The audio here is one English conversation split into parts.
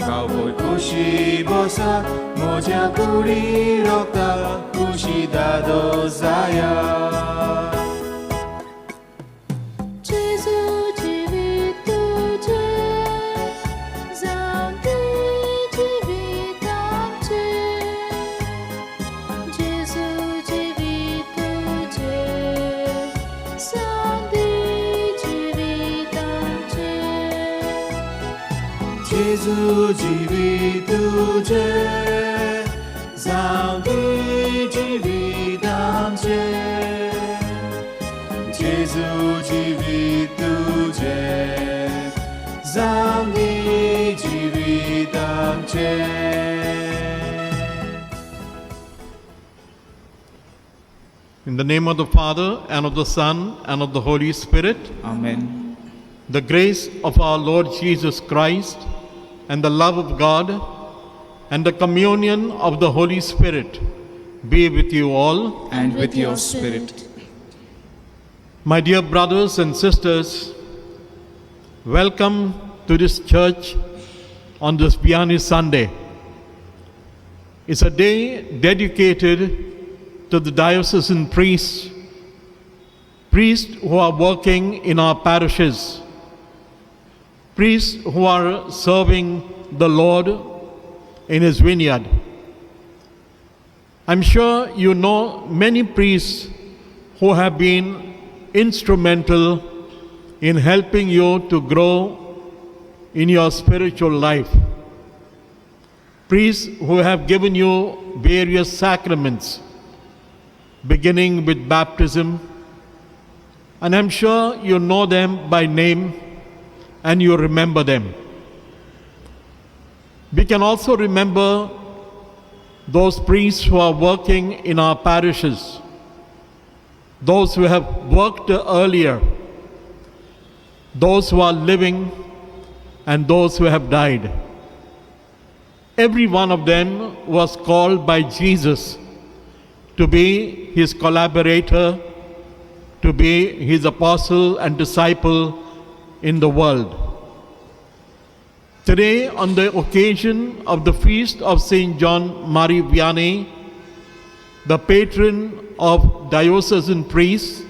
cowboy kushi bosa moja kuri rokta kushi dado zaya Gesù जीवित तुझे जाऊंगी जीवित आमचे Gesù जीवित तुझे जाऊंगी जीवित आमचे In the name of the Father, and of the Son, and of the Holy Spirit. Amen. The grace of our Lord Jesus Christ, and the love of God, and the communion of the Holy Spirit be with you all. And with your spirit. My dear brothers and sisters, welcome to this church on this Vianney Sunday. It's a day dedicated to the diocesan priests who are working in our parishes, priests who are serving the Lord in His vineyard. I'm sure you know many priests who have been instrumental in helping you to grow in your spiritual life. Priests who have given you various sacraments, beginning with baptism, and I'm sure you know them by name and you remember them. We can also remember those priests who are working in our parishes, those who have worked earlier, those who are living, and those who have died. Every one of them was called by Jesus to be His collaborator, to be His apostle and disciple in the world. Today, on the occasion of the feast of St. John Marie Vianney, the patron of diocesan priests,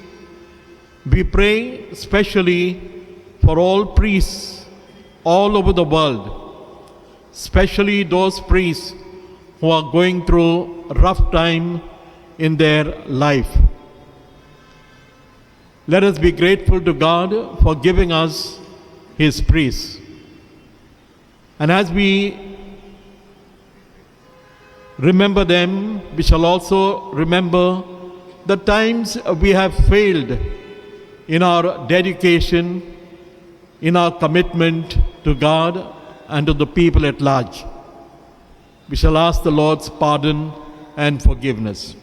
we pray specially for all priests all over the world, especially those priests who are going through a rough time in their life. Let us be grateful to God for giving us His priests. And as we remember them, we shall also remember the times we have failed in our dedication, in our commitment to God and to the people at large. We shall ask the Lord's pardon and forgiveness.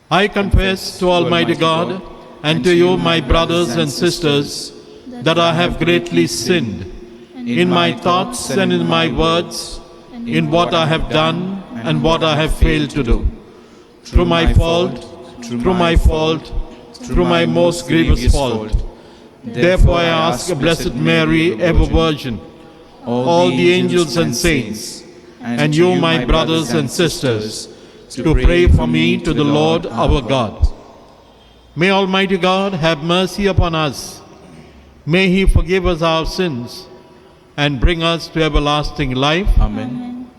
I confess to Almighty God and to you, my brothers and sisters, that I have greatly sinned in my thoughts and in my words, in what I have done and what I have failed to do. Through my fault, through my most grievous fault. Therefore I ask a Blessed Mary, ever Virgin, all the angels and saints, and you, my brothers and sisters, to pray for me to the Lord our God. May Almighty God have mercy upon us. May He forgive us our sins and bring us to everlasting life. Amen.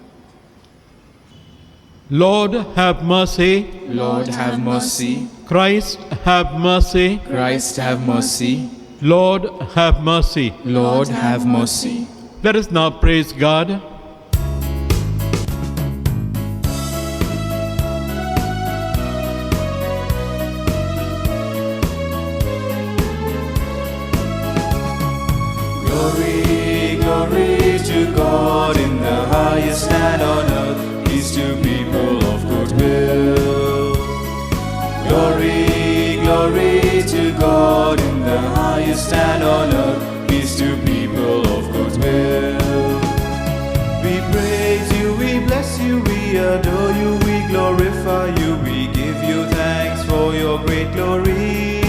Lord, have mercy. Lord, have mercy. Christ, have mercy. Christ, have mercy. Lord, have mercy. Lord, have mercy. Let us now praise God. Glory, glory to God in the highest, and on earth peace to people of good will. Glory, glory to God in the highest, and on earth peace to people of good will. We praise you, we bless you, we adore you, we glorify you, we give you thanks for your great glory.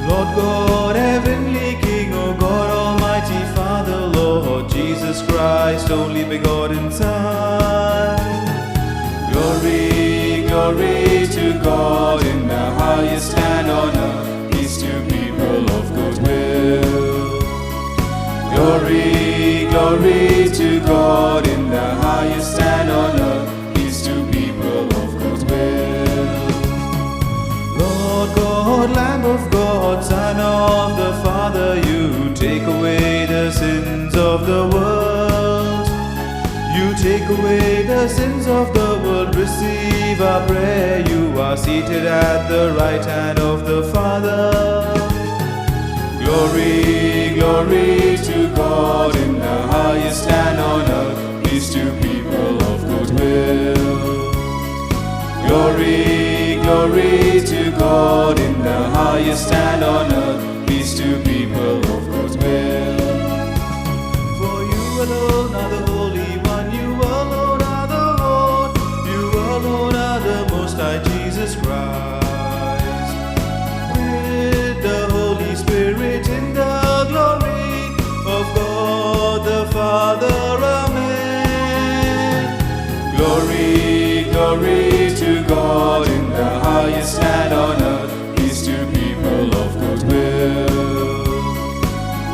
Lord God, heavenly King, O God, Almighty Father, Lord Jesus Christ, only begotten Son. Glory, glory to God in the highest, and on earth peace to people of good will. Glory, glory to God in the highest, and on earth peace to people of good will. Lord God, Lamb of God, Son of the Father, you take away the sins of the world. You take away the sins of the world, receive our prayer. You are seated at the right hand of the Father. Glory, glory to God in the highest, and on earth peace to people of good will. Glory, glory to God in the highest, and on earth peace to people of good will. For you alone are the Holy One, you alone are the Lord, you alone are the Most High Jesus Christ. With the Holy Spirit in the glory of God the Father, amen. Glory, glory to God in the highest, and on earth peace to people of good will.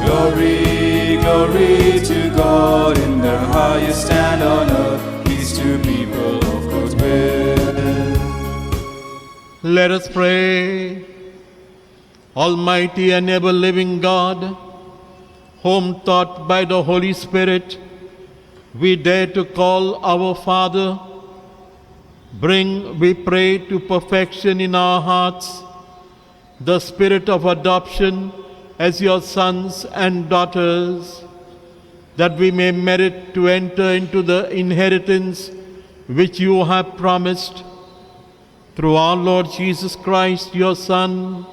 Glory, glory to God in the highest, and on earth peace to people of good will. Let us pray. Almighty and ever-living God, whom taught by the Holy Spirit we dare to call our Father, bring, we pray, to perfection in our hearts the spirit of adoption as your sons and daughters, that we may merit to enter into the inheritance which you have promised, through our Lord Jesus Christ, your Son,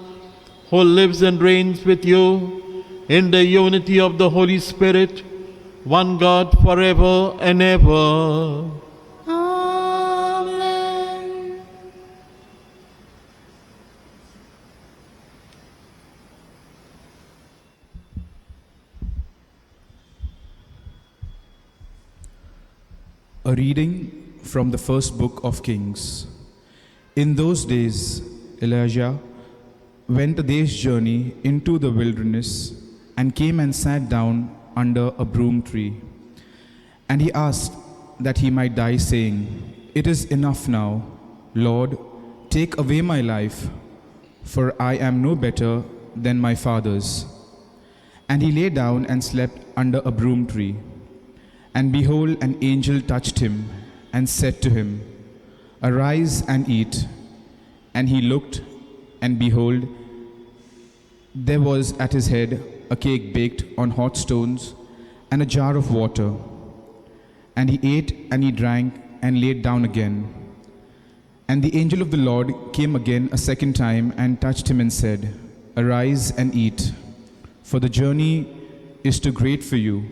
who lives and reigns with you in the unity of the Holy Spirit, one God, forever and ever. Amen. A reading from the first book of Kings. In those days, Elijah went a day's journey into the wilderness and came and sat down under a broom tree. And he asked that he might die, saying, "It is enough now, Lord, take away my life, for I am no better than my fathers." And he lay down and slept under a broom tree. And behold, an angel touched him and said to him, "Arise and eat." And he looked, and behold, there was at his head a cake baked on hot stones and a jar of water. And he ate and he drank and laid down again. And the angel of the Lord came again a second time and touched him and said, "Arise and eat, for the journey is too great for you."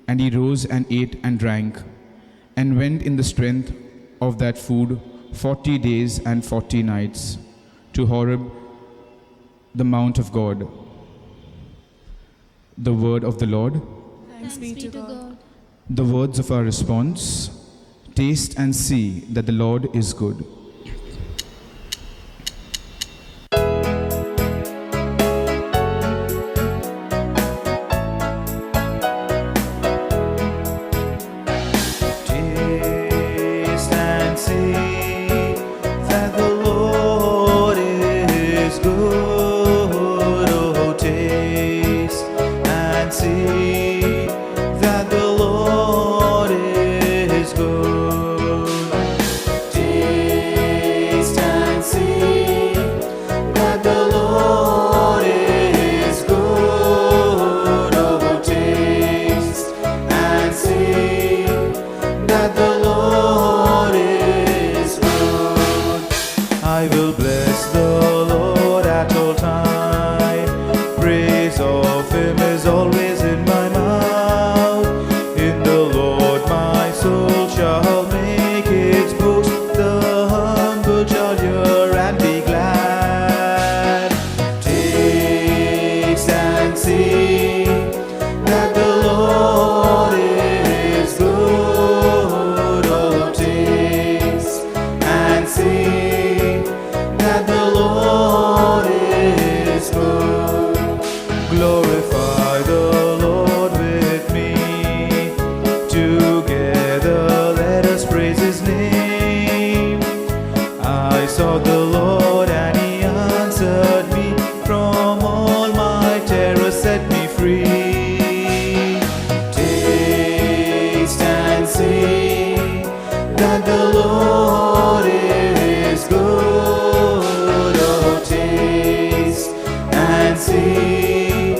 And he rose and ate and drank, and went in the strength of that food 40 days and 40 nights, to Horeb, the mount of God. The word of the Lord. Thanks be to God. The words of our response: taste and see that the Lord is good. Taste and see that the Lord is good. Oh, taste and see that the Lord is good. Taste and see that the Lord is good. Oh, taste and see that the Lord is good. I will bless the Lord at all time. Praise of him is always in my mouth. In the Lord my soul shall make its boast. The humble shall hear and be glad. Taste sought the Lord and He answered me. From all my terrors set me free. Taste and see that the Lord is good. Oh, taste and see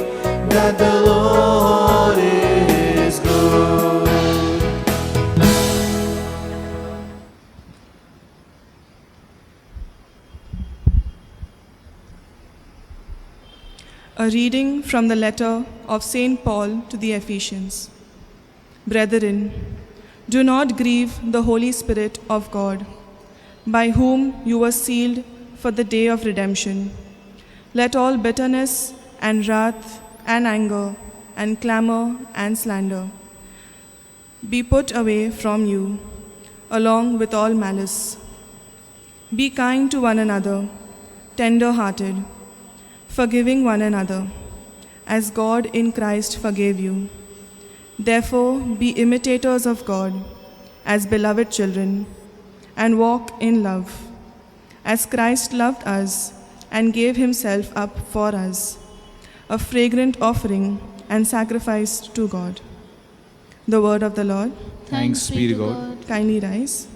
that the Lord is good. A reading from the letter of St. Paul to the Ephesians. Brethren, do not grieve the Holy Spirit of God, by whom you were sealed for the day of redemption. Let all bitterness and wrath and anger and clamor and slander be put away from you, along with all malice. Be kind to one another, tender-hearted, forgiving one another, as God in Christ forgave you. Therefore, be imitators of God, as beloved children, and walk in love, as Christ loved us and gave himself up for us, a fragrant offering and sacrifice to God. The word of the Lord. Thanks be to God. Kindly rise.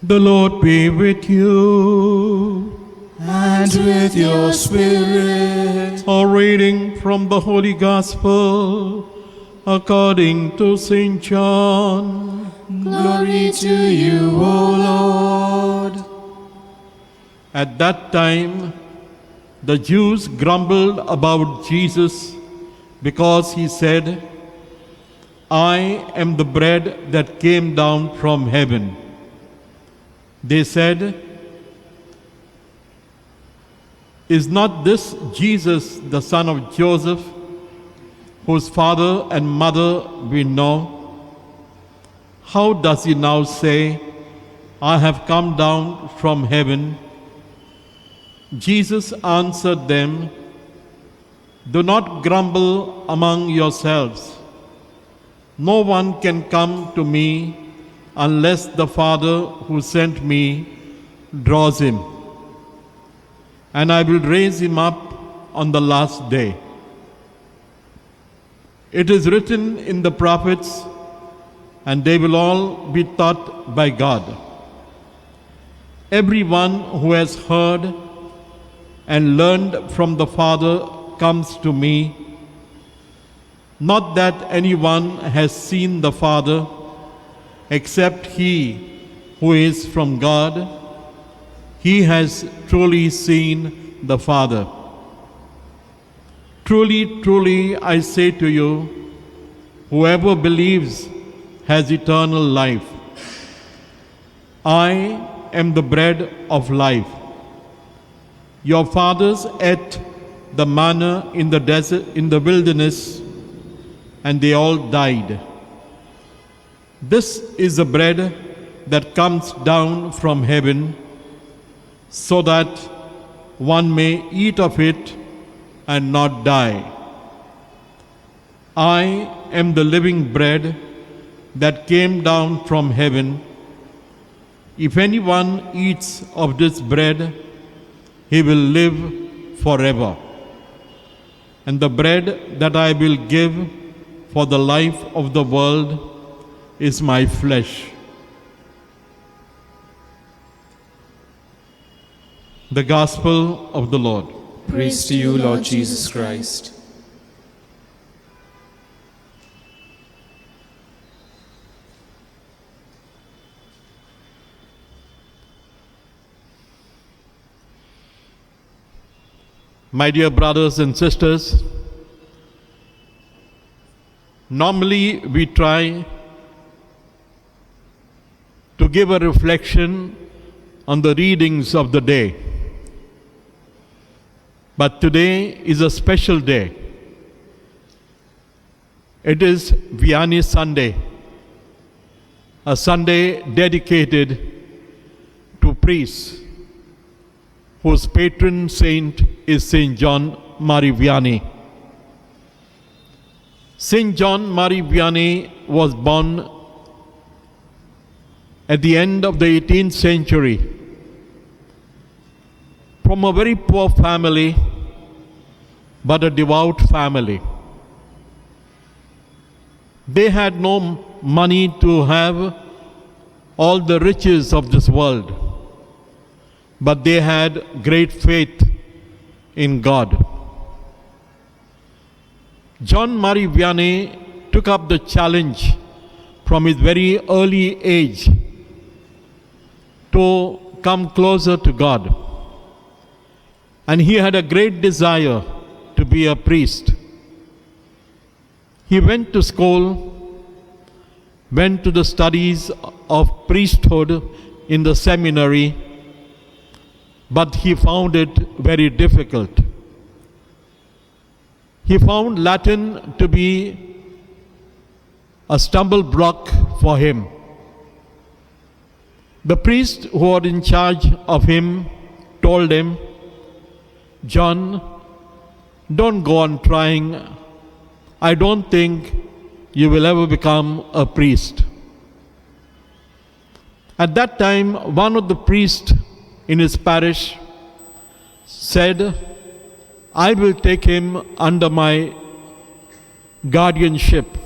The Lord be with you. And with your spirit. A reading from the Holy Gospel according to St. John. Glory to you, O Lord. At that time, the Jews grumbled about Jesus because he said, I am the bread that came down from heaven. They said, is not this Jesus, the son of Joseph, whose father and mother we know? How does he now say, I have come down from heaven? Jesus answered them, do not grumble among yourselves. No one can come to me unless the Father who sent me draws him, and I will raise him up on the last day. It is written in the prophets, and they will all be taught by God. Everyone who has heard and learned from the Father comes to me. Not that anyone has seen the Father, except he who is from God. He has truly seen the Father. Truly, truly, I say to you, whoever believes has eternal life. I am the bread of life. Your fathers ate the manna in the desert, in the wilderness, and they all died. This is the bread that comes down from heaven, so that one may eat of it and not die. I am the living bread that came down from heaven. If anyone eats of this bread, he will live forever. And the bread that I will give for the life of the world is my flesh. The Gospel of the Lord. Praise to you, Lord Jesus Christ. My dear brothers and sisters, normally we try to give a reflection on the readings of the day. But today is a special day. It is Vianney Sunday, a Sunday dedicated to priests whose patron saint is Saint John Marie Vianney. Saint John Marie Vianney was born at the end of the 18th century from a very poor family, but a devout family. They had no money to have all the riches of this world, but they had great faith in God. John Marie Vianney took up the challenge from his very early age to come closer to God. And he had a great desire to be a priest. He went to school, went to the studies of priesthood in the seminary, but he found it very difficult. He found Latin to be a stumble block for him. The priest who was in charge of him told him, "John, don't go on trying. I don't think you will ever become a priest." At that time, one of the priests in his parish said, "I will take him under my guardianship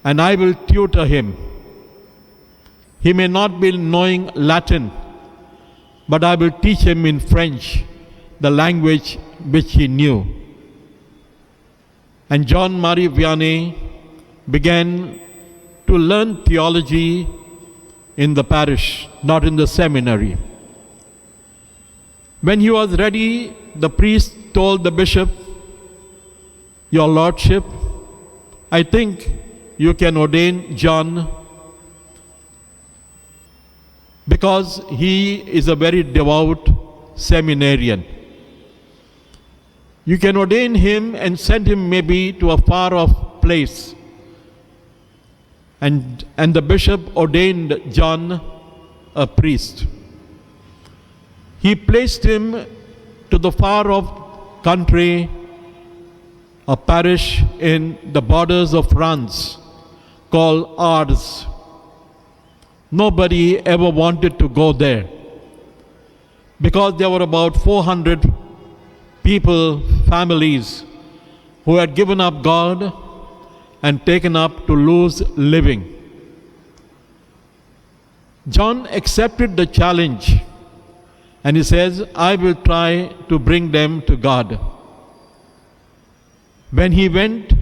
and I will tutor him. He may not be knowing Latin, but I will teach him in French, the language which he knew." And John Marie Vianney began to learn theology in the parish, not in the seminary. When he was ready, the priest told the bishop, "Your Lordship, I think you can ordain John because he is a very devout seminarian. You can ordain him and send him maybe to a far off place." And the bishop ordained John a priest. He placed him to the far off country, a parish in the borders of France called Ars. Nobody ever wanted to go there because there were about 400 people, families, who had given up God and taken up to lose living. John accepted the challenge and he says, "I will try to bring them to God." When he went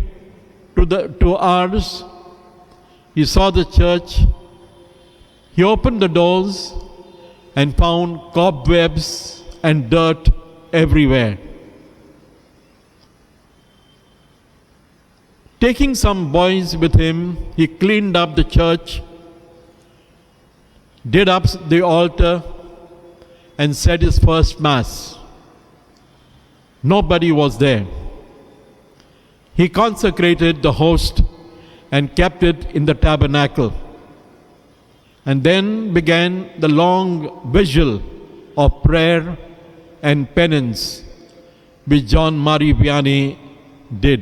to Ars, he saw the church. He opened the doors and found cobwebs and dirt everywhere. Taking some boys with him, he cleaned up the church, did up the altar, and said his first Mass. Nobody was there. He consecrated the host and kept it in the tabernacle. And then began the long vigil of prayer and penance, which John Marie Vianney did.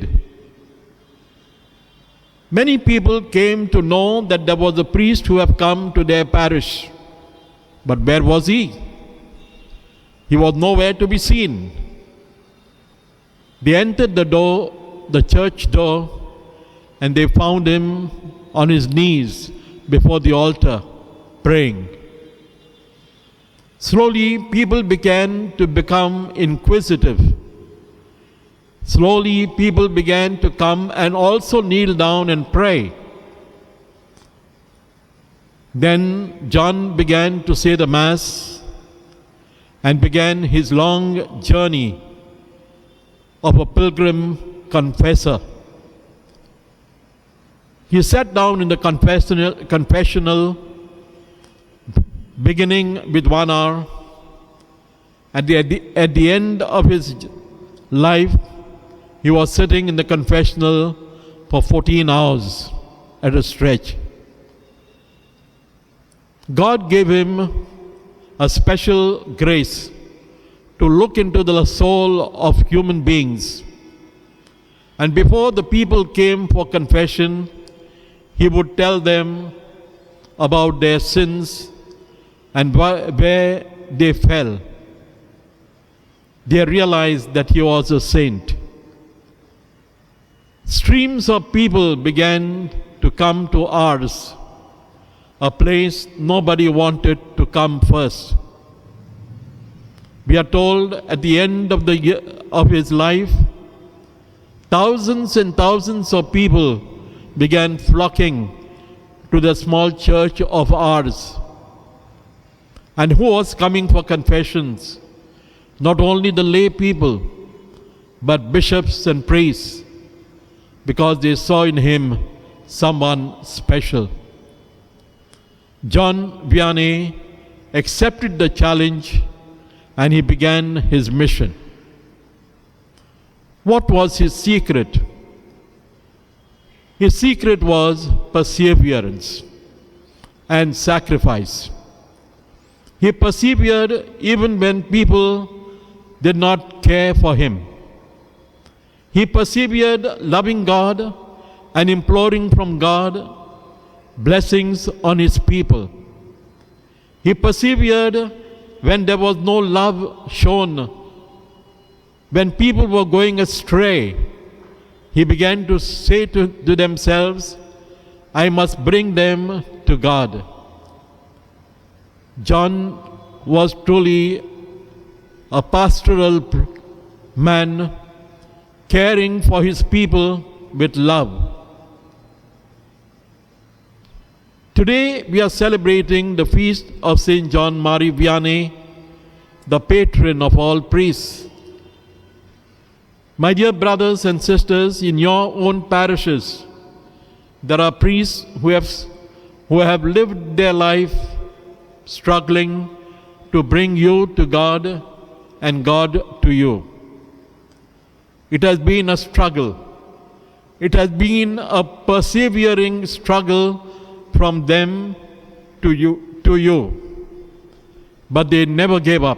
Many people came to know that there was a priest who had come to their parish. But where was he? He was nowhere to be seen. They entered the door, the church door, and they found him on his knees before the altar, praying. Slowly, people began to become inquisitive. Slowly, people began to come and also kneel down and pray. Then John began to say the Mass and began his long journey of a pilgrim confessor. He sat down in the confessional beginning with 1 hour. At the end of his life, he was sitting in the confessional for 14 hours at a stretch. God gave him a special grace to look into the soul of human beings. And before the people came for confession, he would tell them about their sins and where they fell. They realized that he was a saint. Streams of people began to come to ours, a place nobody wanted to come first. We are told at the end of his life, thousands and thousands of people began flocking to the small church of ours. And who was coming for confessions? Not only the lay people, but bishops and priests, because they saw in him someone special. John Vianney accepted the challenge and he began his mission. What was his secret? His secret was perseverance and sacrifice. He persevered even when people did not care for him. He persevered loving God and imploring from God blessings on his people. He persevered when there was no love shown. When people were going astray, he began to say to themselves, I must bring them to God. John was truly a pastoral man, caring for his people with love. Today we are celebrating the feast of St. John Marie Vianney, the patron of all priests. My dear brothers and sisters, in your own parishes, there are priests who have lived their life struggling to bring you to God and God to you. It has been a struggle. It has been a persevering struggle from them to you. But they never gave up.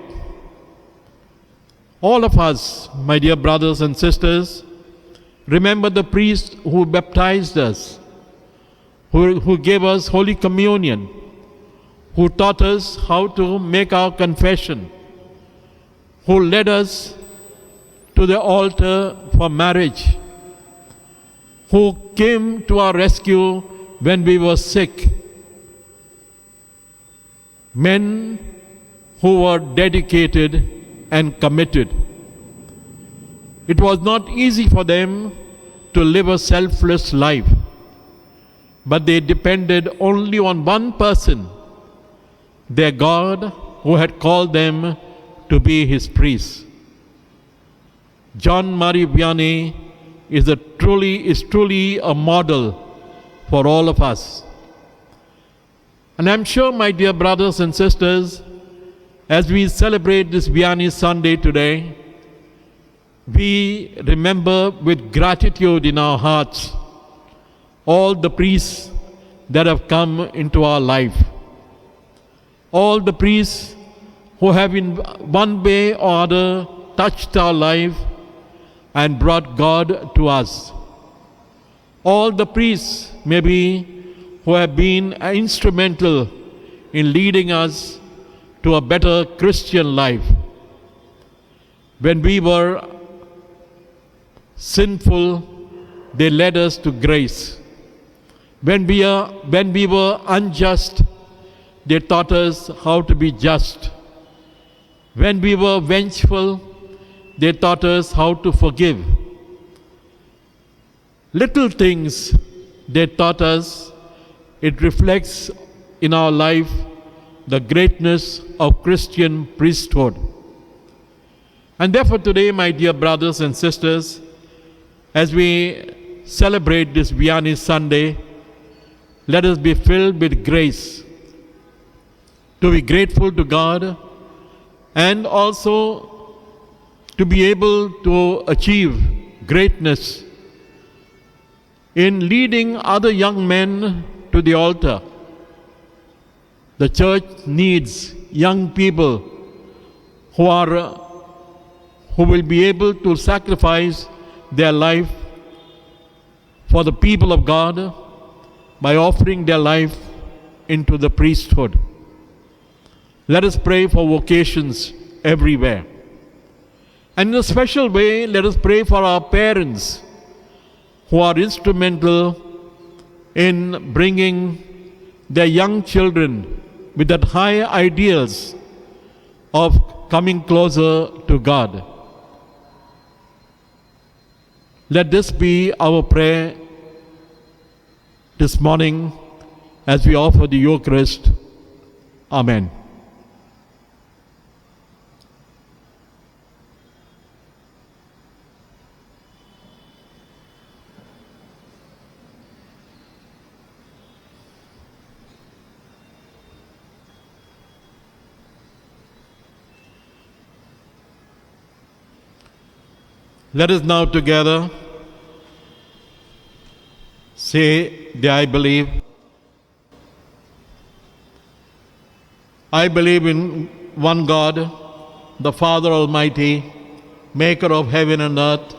All of us, my dear brothers and sisters, remember the priest who baptized us, who gave us Holy Communion, who taught us how to make our confession, who led us to the altar for marriage, who came to our rescue when we were sick. Men who were dedicated and committed. It was not easy for them to live a selfless life, but they depended only on one person, their God, who had called them to be his priests. John Marie Vianney is truly a model for all of us. And I'm sure, my dear brothers and sisters, as we celebrate this Vianney Sunday today, we remember with gratitude in our hearts all the priests that have come into our life. All the priests who have in one way or other touched our life and brought God to us. All the priests, maybe, who have been instrumental in leading us to a better Christian life. When we were sinful, they led us to grace. When we were unjust, they taught us how to be just. When we were vengeful, they taught us how to forgive. Little things they taught us, it reflects in our life the greatness of Christian priesthood. And therefore today, my dear brothers and sisters, as we celebrate this Vianney Sunday, let us be filled with grace to be grateful to God and also to be able to achieve greatness in leading other young men to the altar. The church needs young people who will be able to sacrifice their life for the people of God by offering their life into the priesthood. Let us pray for vocations everywhere. And in a special way, let us pray for our parents who are instrumental in bringing their young children with that high ideals of coming closer to God. Let this be our prayer this morning as we offer the Eucharist. Amen. Let us now together say the I believe. I believe in one God, the Father Almighty, maker of heaven and earth,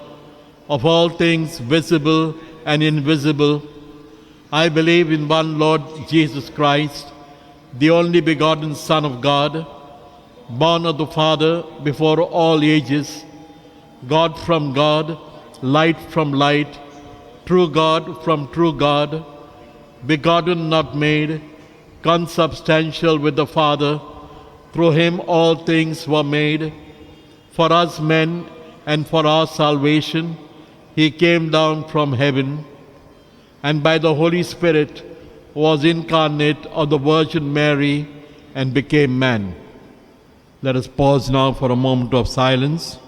of all things visible and invisible. I believe in one Lord Jesus Christ, the only begotten Son of God, born of the Father before all ages, God from God, light from light, true God from true God, begotten not made, consubstantial with the Father. Through him all things were made. For us men and for our salvation, he came down from heaven, and by the Holy Spirit was incarnate of the Virgin Mary and became man. Let us pause now for a moment of silence.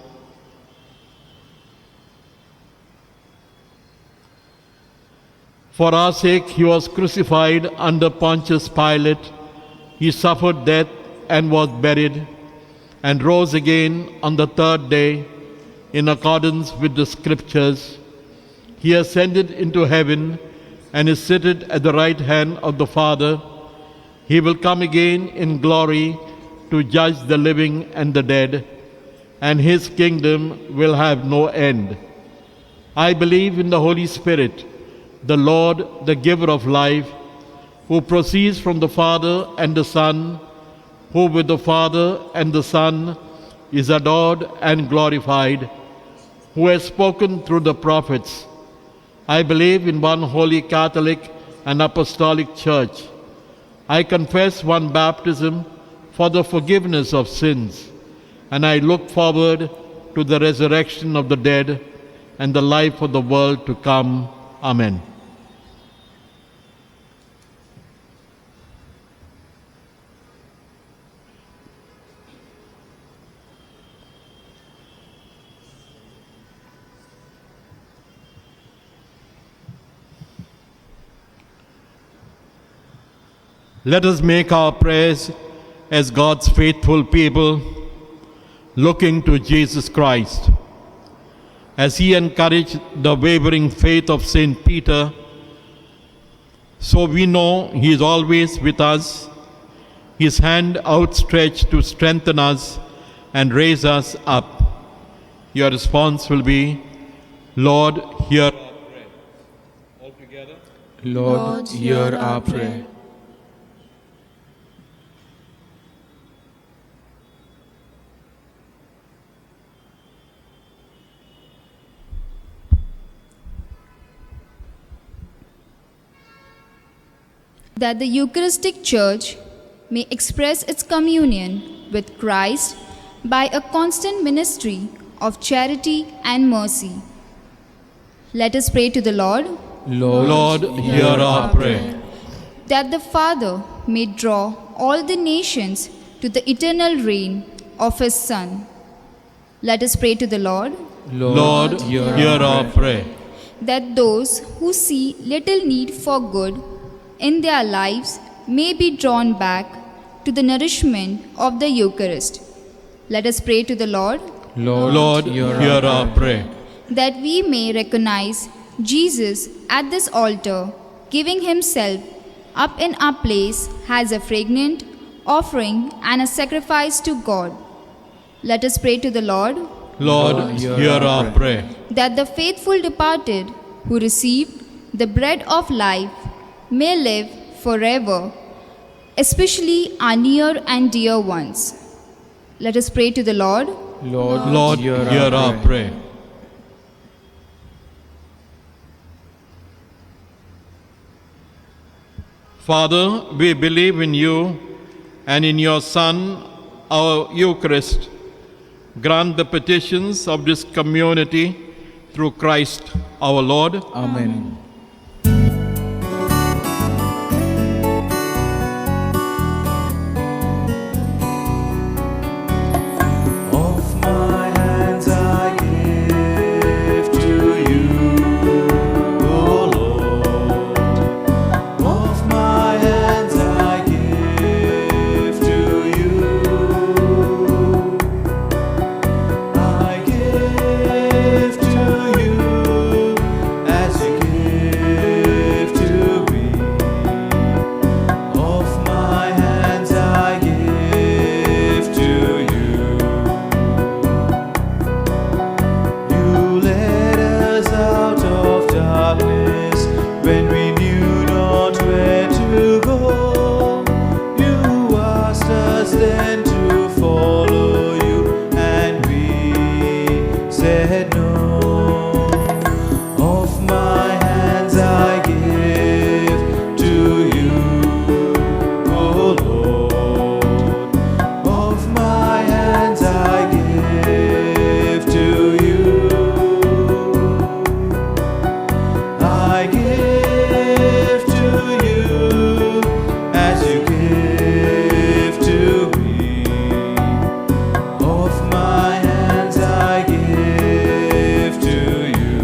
For our sake he was crucified under Pontius Pilate. He suffered death and was buried, and rose again on the third day in accordance with the Scriptures. He ascended into heaven and is seated at the right hand of the Father. He will come again in glory to judge the living and the dead, and his kingdom will have no end. I believe in the Holy Spirit, the Lord, the giver of life, who proceeds from the Father and the Son, who with the Father and the Son is adored and glorified, who has spoken through the prophets. I believe in one holy Catholic and Apostolic Church. I confess one baptism for the forgiveness of sins, and I look forward to the resurrection of the dead and the life of the world to come. Amen. Let us make our prayers as God's faithful people, looking to Jesus Christ. As he encouraged the wavering faith of St. Peter, so we know he is always with us, his hand outstretched to strengthen us and raise us up. Your response will be, Lord, hear our prayer. All together. Lord, hear our prayer. That the Eucharistic Church may express its communion with Christ by a constant ministry of charity and mercy. Let us pray to the Lord. Lord, hear our prayer. That the Father may draw all the nations to the eternal reign of His Son. Let us pray to the Lord. Lord, hear our prayer. That those who see little need for good in their lives may be drawn back to the nourishment of the Eucharist. Let us pray to the Lord. Lord, hear our prayer. That we may recognize Jesus at this altar, giving Himself up in our place as a fragrant offering and a sacrifice to God. Let us pray to the Lord. Lord, hear our prayer. That the faithful departed who received the bread of life may live forever, especially our near and dear ones. Let us pray to the Lord. Lord, hear our prayer. Father, we believe in you and in your Son, our Eucharist. Grant the petitions of this community through Christ our Lord. Amen. Of my hands I give to you, O Lord. Of my hands I give to you. I give to you as you give to me. Of my hands I give to you. You led us out of darkness when we knew not where to go. You asked us then to follow you, and we said no. Of my hands I give to you, O Lord. Of my hands I give to you. I give to you as you give to me. Of my hands I give to you.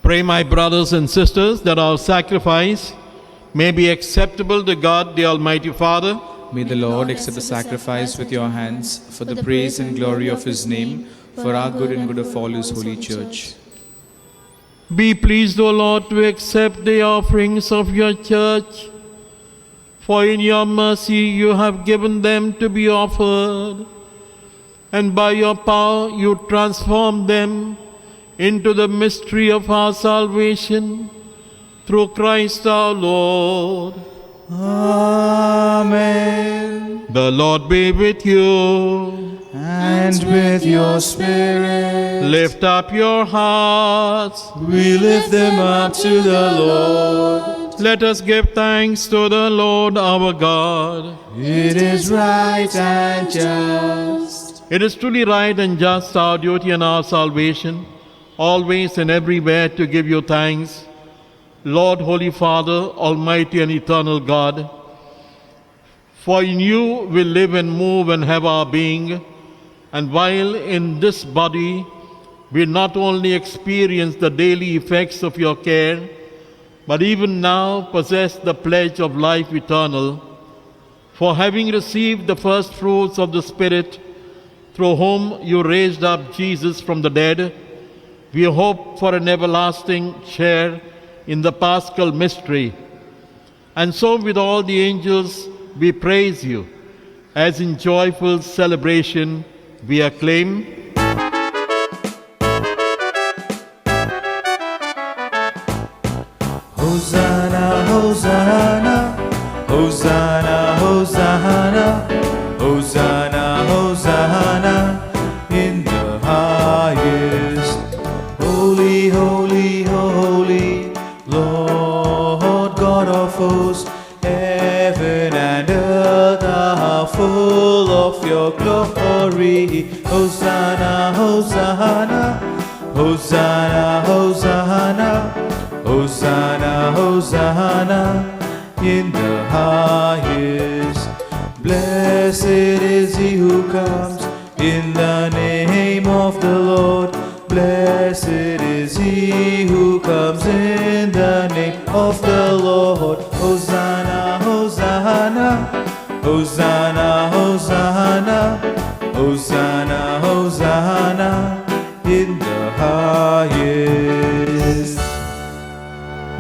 Pray, my brothers and sisters, that our sacrifice may be acceptable to God, the Almighty Father. May the Lord accept the sacrifice with your hands for the praise and glory of His name, for our good and good of all His holy church. Be pleased, O Lord, to accept the offerings of your church, for in your mercy you have given them to be offered, and by your power you transform them into the mystery of our salvation, through Christ our Lord. Amen. The Lord be with you. And with your spirit, Lift up your hearts. we lift them up to the Lord. Let us give thanks to the Lord our God. It is right and just. It is truly right and just, our duty and our salvation, always and everywhere to give you thanks, Lord, Holy Father, Almighty and Eternal God. For in you we live and move and have our being, and while in this body we not only experience the daily effects of your care, but even now possess the pledge of life eternal. For having received the first fruits of the Spirit, through whom you raised up Jesus from the dead, we hope for an everlasting share in the Paschal mystery. And so with all the angels we praise you. As in joyful celebration, we acclaim. Hosanna, Hosanna, Hosanna, Hosanna, Hosanna, Hosanna, in the highest. Holy, holy, holy, Lord God of hosts, heaven and earth are full of your glory. Hosanna, Hosanna, Hosanna, Hosanna, Hosanna, Hosanna, in the highest. Blessed is he who comes in the name of the Lord. Blessed is he who comes in the name of the Lord. Hosanna, Hosanna, Hosanna, Hosanna, Hosanna, Hosanna, in the highest.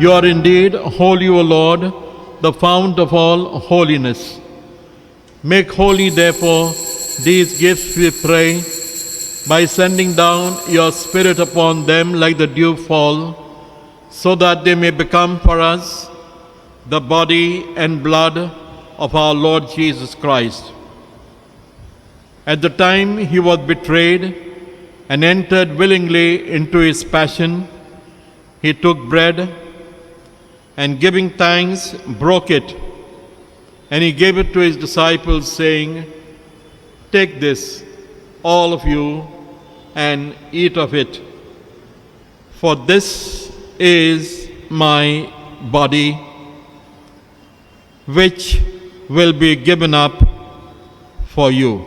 You are indeed holy, O Lord, the fount of all holiness. Make holy, therefore, these gifts, we pray, by sending down your Spirit upon them like the dew fall, so that they may become for us the body and blood of our Lord Jesus Christ. At the time he was betrayed and entered willingly into his passion, he took bread and, giving thanks, broke it, and he gave it to his disciples, saying, "Take this, all of you, and eat of it, for this is my body, which will be given up for you."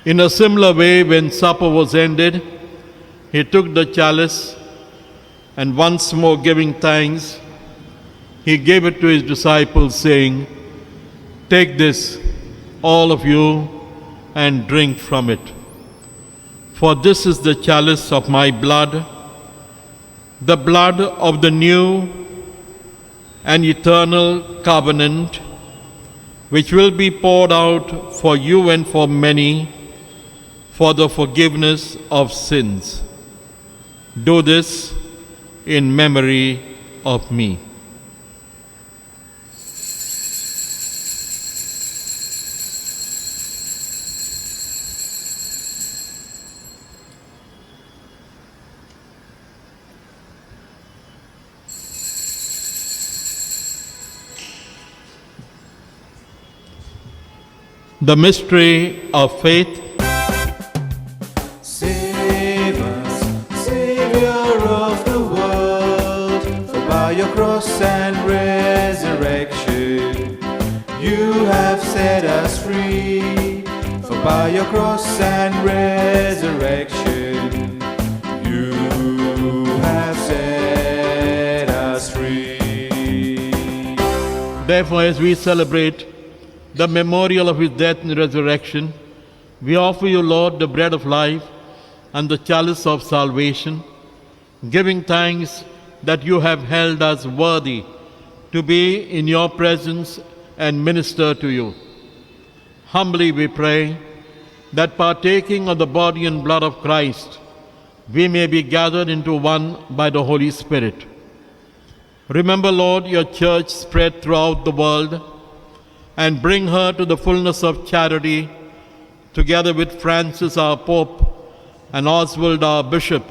In a similar way, when supper was ended, he took the chalice, and once more giving thanks, he gave it to his disciples, saying, "Take this, all of you, and drink from it. For this is the chalice of my blood, the blood of the new and eternal covenant, which will be poured out for you and for many, for the forgiveness of sins. Do this in memory of me." The mystery of faith. Save us, Savior of the world, for by your cross and resurrection you have set us free. For by your cross and resurrection you have set us free. Therefore, as we celebrate the memorial of his death and resurrection, we offer you, Lord, the bread of life and the chalice of salvation, giving thanks that you have held us worthy to be in your presence and minister to you. Humbly we pray that, partaking of the body and blood of Christ, we may be gathered into one by the Holy Spirit. Remember, Lord, your church spread throughout the world, and bring her to the fullness of charity, together with Francis our Pope, and Oswald our Bishop,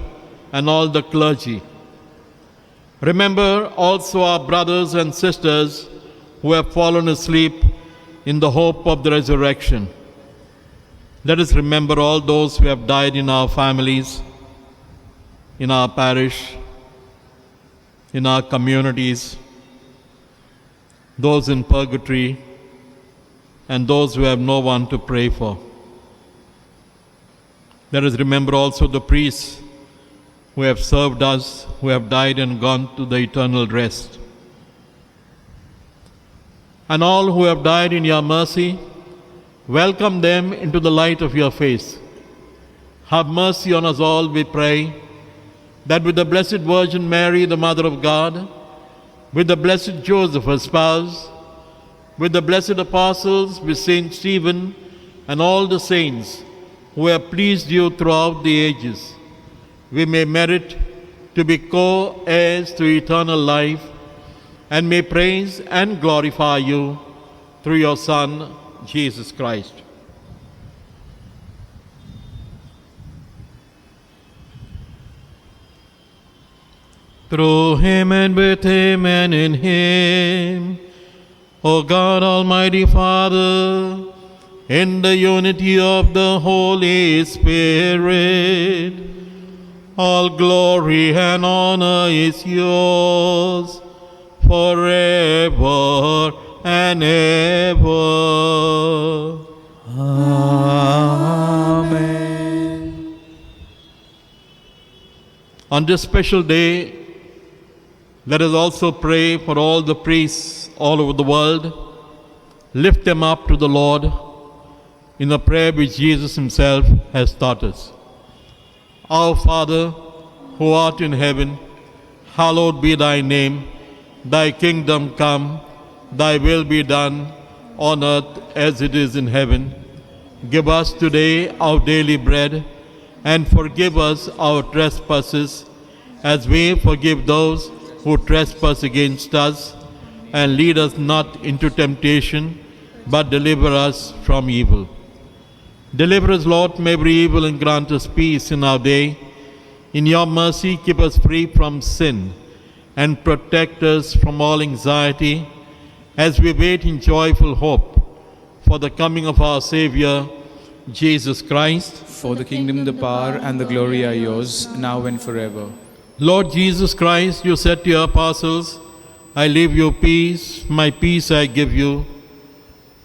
and all the clergy. Remember also our brothers and sisters who have fallen asleep in the hope of the resurrection. Let us remember all those who have died in our families, in our parish, in our communities, those in purgatory, and those who have no one to pray for. Let us remember also the priests who have served us, who have died and gone to the eternal rest. And all who have died in your mercy, welcome them into the light of your face. Have mercy on us all, we pray, that with the Blessed Virgin Mary, the Mother of God, with the Blessed Joseph, her spouse, with the blessed apostles, with Saint Stephen, and all the saints who have pleased you throughout the ages, we may merit to be co-heirs to eternal life, and may praise and glorify you through your Son, Jesus Christ. Through him and with him and in him, O God, Almighty Father, in the unity of the Holy Spirit, all glory and honor is yours forever and ever. Amen. On this special day, let us also pray for all the priests all over the world. Lift them up to the Lord in the prayer which Jesus himself has taught us. Our Father, who art in heaven, hallowed be thy name. Thy kingdom come, thy will be done on earth as it is in heaven. Give us today our daily bread, and forgive us our trespasses, as we forgive those who trespass against us. And lead us not into temptation, but deliver us from evil. Deliver us, Lord, from every evil, and grant us peace in our day. In your mercy, keep us free from sin, and protect us from all anxiety, as we wait in joyful hope for the coming of our Savior, Jesus Christ. For the kingdom, the power, and the glory are yours, now and forever. Lord Jesus Christ, you said to your apostles, I leave you peace, my peace I give you.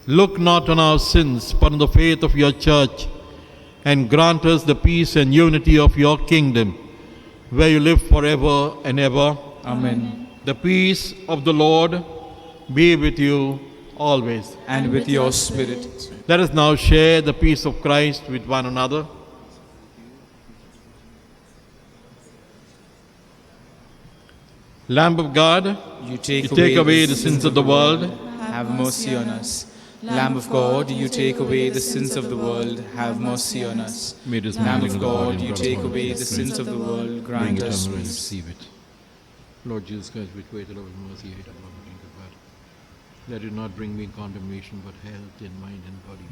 Look not on our sins, but on the faith of your church, and grant us the peace and unity of your kingdom, where you live forever and ever. Amen. The peace of the Lord be with you always. And with your spirit. Let us now share the peace of Christ with one another. Lamb of God, You take away the sins of the world. Have mercy on us. Lamb of God, you take away the sins of the world. Have mercy on us. May this Lamb meeting of God, you take away the sins of the world. bring Grant it us and we peace. receive it. Lord Jesus Christ, which waited over mercy, hate of love, and drink of God. Let it not bring me condemnation, but health in mind and body.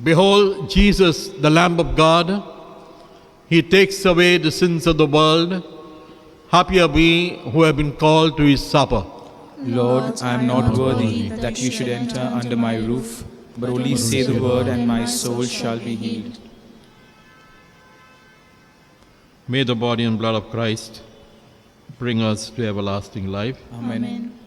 Behold, Jesus, the Lamb of God, he takes away the sins of the world. Happy are we who have been called to his supper. Lord, I am not worthy that you should enter under my roof, but only say the word, and my soul shall be healed. May the body and blood of Christ bring us to everlasting life. Amen.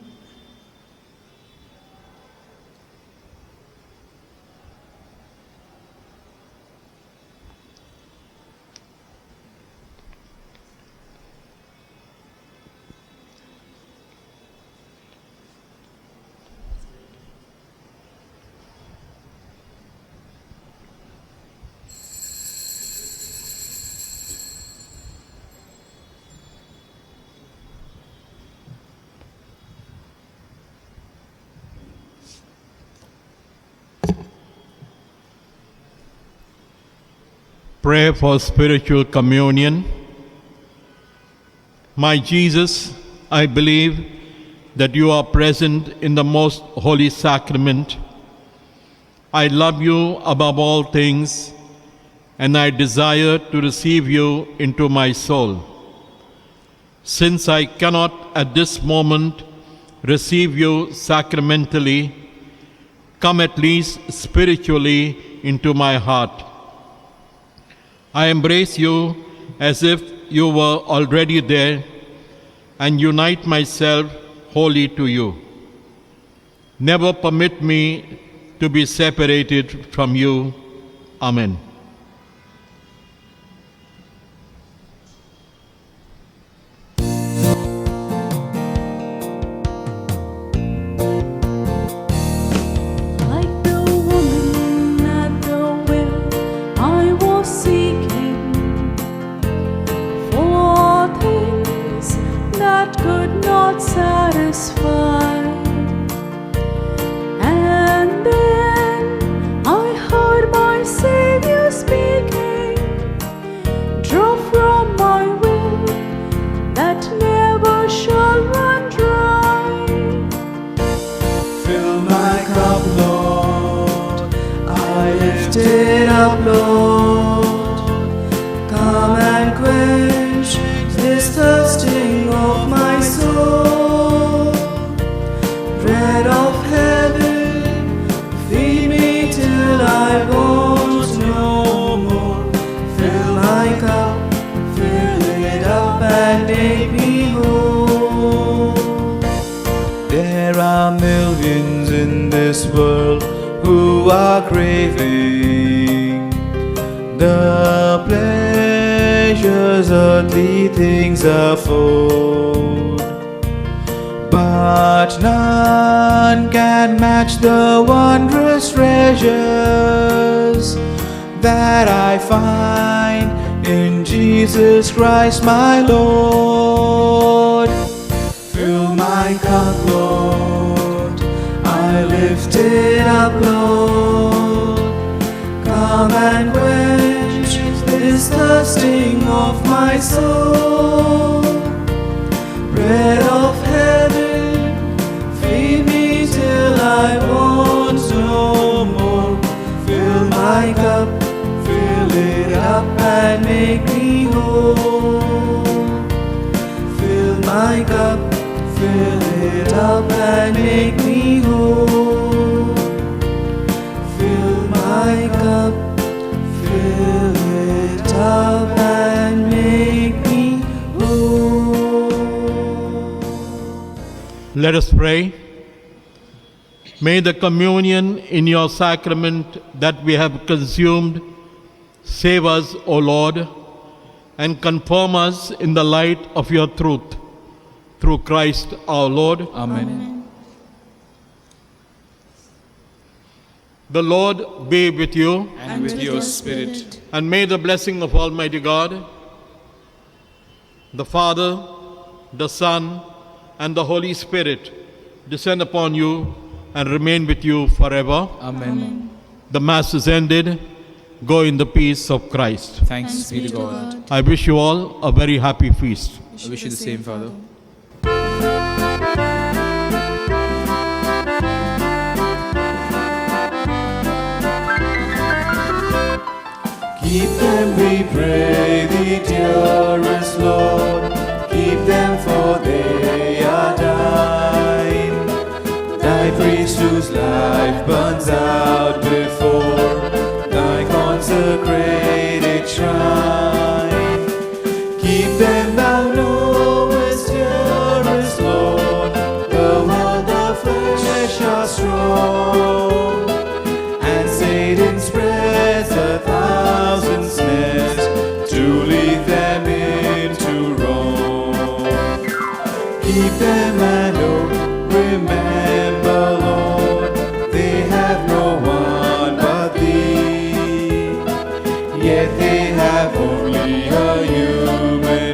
Pray for spiritual communion. My Jesus, I believe that you are present in the most holy sacrament. I love you above all things, and I desire to receive you into my soul. Since I cannot at this moment receive you sacramentally, come at least spiritually into my heart. I embrace you as if you were already there, and unite myself wholly to you. Never permit me to be separated from you. Amen. Like the woman at the well, I was seeking for things that could not satisfy. And then I heard my Savior speaking, draw from my will that never shall run dry. Fill my cup, Lord, I lift it up, Lord. Come and quench this thirsting of my soul. Bread of heaven, feed me till I want no more. Fill my cup, fill it up and make me whole. There are millions in this world who are craving the pleasures earthly things afford, but none can match the wondrous treasures that I find in Jesus Christ my Lord. Fill my cup, Lord, I lift it up, Lord. Come and quench this thirsting of my soul. Bread of heaven, feed me till I want no more. Fill my cup, fill it up and make me whole. Fill my cup, fill it up and make me whole. Fill my cup, fill it up and make me whole. Let us pray. May the communion in your sacrament that we have consumed save us, O Lord, and confirm us in the light of your truth. Through Christ our Lord. Amen. The Lord be with you, And with your spirit. and may the blessing of Almighty God, the Father, the Son, and the Holy Spirit descend upon you and remain with you forever. Amen. The Mass is ended. Go in the peace of Christ. Thanks be to God. I wish you all a very happy feast. I wish you the same, Father. Keep them, we pray thee, dearest Lord. Keep them, for they are thine. Thy priest whose life burns out before thy consecrated shrine. Keep them, thou knowest, dearest Lord. The world, the flesh are strong, and Satan spreads 1,000 snares to lead them into wrong. Keep them, and oh, remember, Lord, they have no one but thee, yet they have only a human